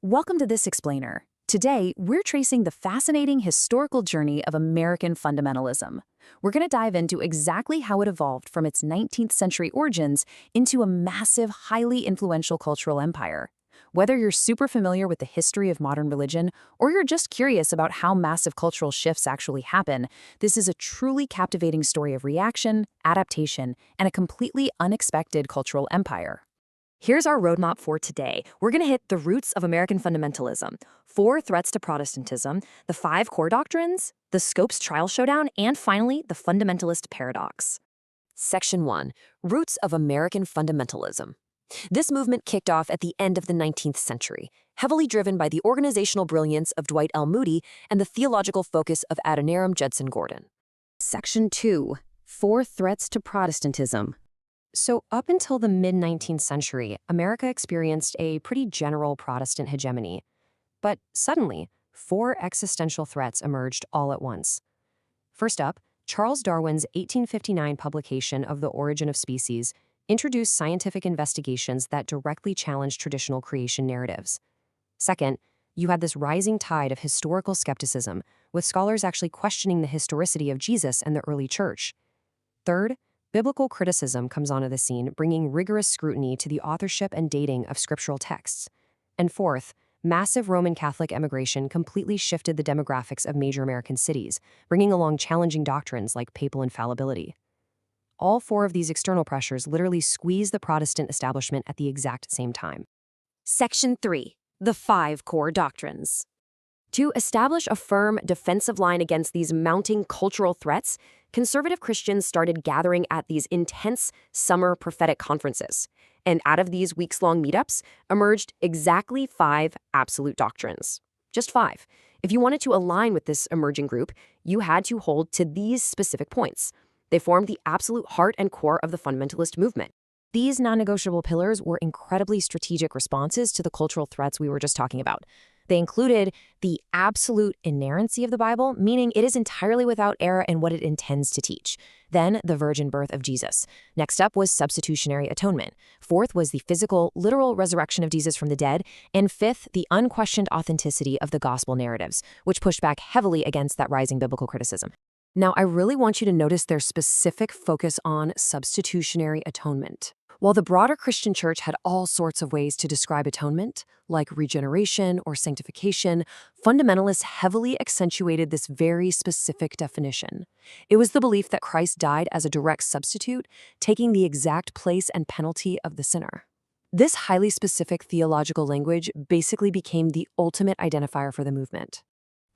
Welcome to This Explainer. Today, we're tracing the fascinating historical journey of American fundamentalism. We're going to dive into exactly how it evolved from its 19th century origins into a massive, highly influential cultural empire. Whether you're super familiar with the history of modern religion, or you're just curious about how massive cultural shifts actually happen, this is a truly captivating story of reaction, adaptation, and a completely unexpected cultural empire. Here's our roadmap for today. We're going to hit the roots of American fundamentalism, 4 threats to Protestantism, the 5 core doctrines, the Scopes trial showdown, and finally, the fundamentalist paradox. Section 1. Roots of American fundamentalism. This movement kicked off at the end of the 19th century, heavily driven by the organizational brilliance of Dwight L. Moody and the theological focus of Adoniram Judson Gordon. Section 2. 4 threats to Protestantism. So up until the mid-19th century, America experienced a pretty general Protestant hegemony. But suddenly, 4 existential threats emerged all at once. First up, Charles Darwin's 1859 publication of The Origin of Species introduced scientific investigations that directly challenged traditional creation narratives. Second, you had this rising tide of historical skepticism, with scholars actually questioning the historicity of Jesus and the early church. Third, biblical criticism comes onto the scene, bringing rigorous scrutiny to the authorship and dating of scriptural texts. And fourth, massive Roman Catholic emigration completely shifted the demographics of major American cities, bringing along challenging doctrines like papal infallibility. All 4 of these external pressures literally squeezed the Protestant establishment at the exact same time. Section 3. The 5 core doctrines. To establish a firm defensive line against these mounting cultural threats, conservative Christians started gathering at these intense summer prophetic conferences. And out of these weeks-long meetups emerged exactly 5 absolute doctrines. Just 5. If you wanted to align with this emerging group, you had to hold to these specific points. They formed the absolute heart and core of the fundamentalist movement. These non-negotiable pillars were incredibly strategic responses to the cultural threats we were just talking about. They included the absolute inerrancy of the Bible, meaning it is entirely without error in what it intends to teach. Then, the virgin birth of Jesus. Next up was substitutionary atonement. Fourth was the physical, literal resurrection of Jesus from the dead. And fifth, the unquestioned authenticity of the gospel narratives, which pushed back heavily against that rising biblical criticism. Now, I really want you to notice their specific focus on substitutionary atonement. While the broader Christian church had all sorts of ways to describe atonement, like regeneration or sanctification, fundamentalists heavily accentuated this very specific definition. It was the belief that Christ died as a direct substitute, taking the exact place and penalty of the sinner. This highly specific theological language basically became the ultimate identifier for the movement.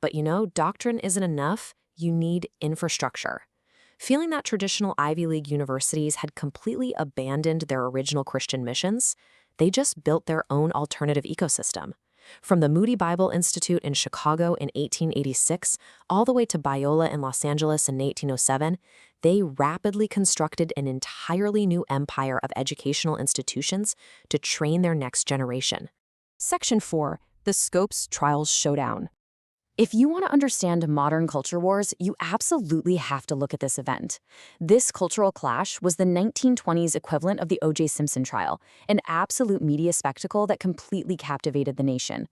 But doctrine isn't enough. You need infrastructure. Feeling that traditional Ivy League universities had completely abandoned their original Christian missions, they just built their own alternative ecosystem. From the Moody Bible Institute in Chicago in 1886 all the way to Biola in Los Angeles in 1807, they rapidly constructed an entirely new empire of educational institutions to train their next generation. Section 4. The Scopes trial showdown. If you want to understand modern culture wars, you absolutely have to look at this event. This cultural clash was the 1920s equivalent of the O.J. Simpson trial, an absolute media spectacle that completely captivated the nation.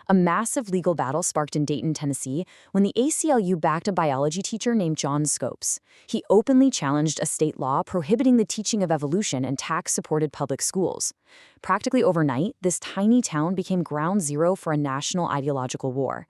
A massive legal battle sparked in Dayton, Tennessee, when the ACLU backed a biology teacher named John Scopes. He openly challenged a state law prohibiting the teaching of evolution in tax-supported public schools. Practically overnight, this tiny town became ground zero for a national ideological war.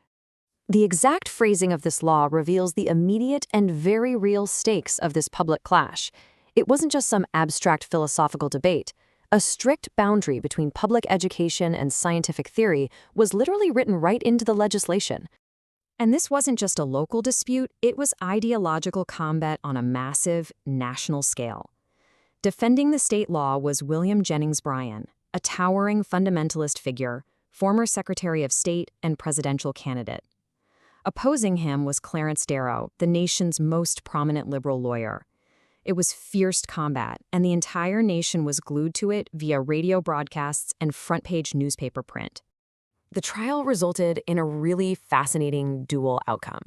The exact phrasing of this law reveals the immediate and very real stakes of this public clash. It wasn't just some abstract philosophical debate. A strict boundary between public education and scientific theory was literally written right into the legislation. And this wasn't just a local dispute, it was ideological combat on a massive national scale. Defending the state law was William Jennings Bryan, a towering fundamentalist figure, former Secretary of State and presidential candidate. Opposing him was Clarence Darrow, the nation's most prominent liberal lawyer. It was fierce combat, and the entire nation was glued to it via radio broadcasts and front-page newspaper print. The trial resulted in a really fascinating dual outcome.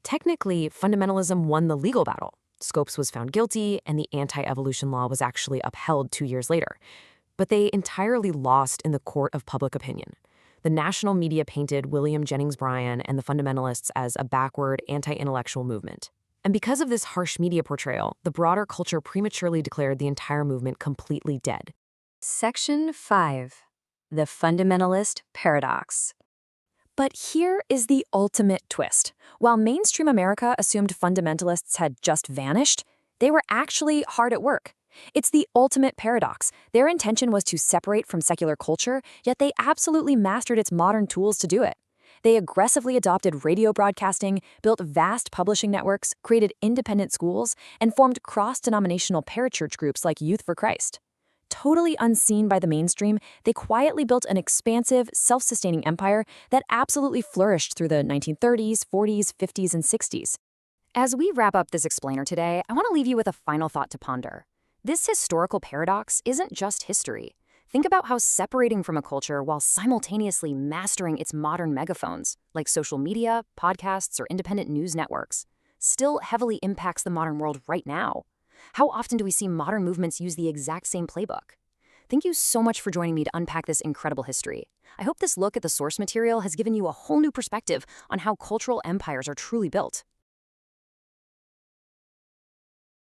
Technically, fundamentalism won the legal battle. Scopes was found guilty, and the anti-evolution law was actually upheld 2 years later. But they entirely lost in the court of public opinion. The national media painted William Jennings Bryan and the Fundamentalists as a backward, anti-intellectual movement. And because of this harsh media portrayal, the broader culture prematurely declared the entire movement completely dead. Section 5. The Fundamentalist Paradox. But here is the ultimate twist. While mainstream America assumed fundamentalists had just vanished, they were actually hard at work. It's the ultimate paradox. Their intention was to separate from secular culture, yet they absolutely mastered its modern tools to do it. They aggressively adopted radio broadcasting, built vast publishing networks, created independent schools, and formed cross-denominational parachurch groups like Youth for Christ. Totally unseen by the mainstream, they quietly built an expansive, self-sustaining empire that absolutely flourished through the 1930s, 40s, 50s, and 60s. As we wrap up this explainer today, I want to leave you with a final thought to ponder. This historical paradox isn't just history. Think about how separating from a culture while simultaneously mastering its modern megaphones, like social media, podcasts, or independent news networks, still heavily impacts the modern world right now. How often do we see modern movements use the exact same playbook? Thank you so much for joining me to unpack this incredible history. I hope this look at the source material has given you a whole new perspective on how cultural empires are truly built.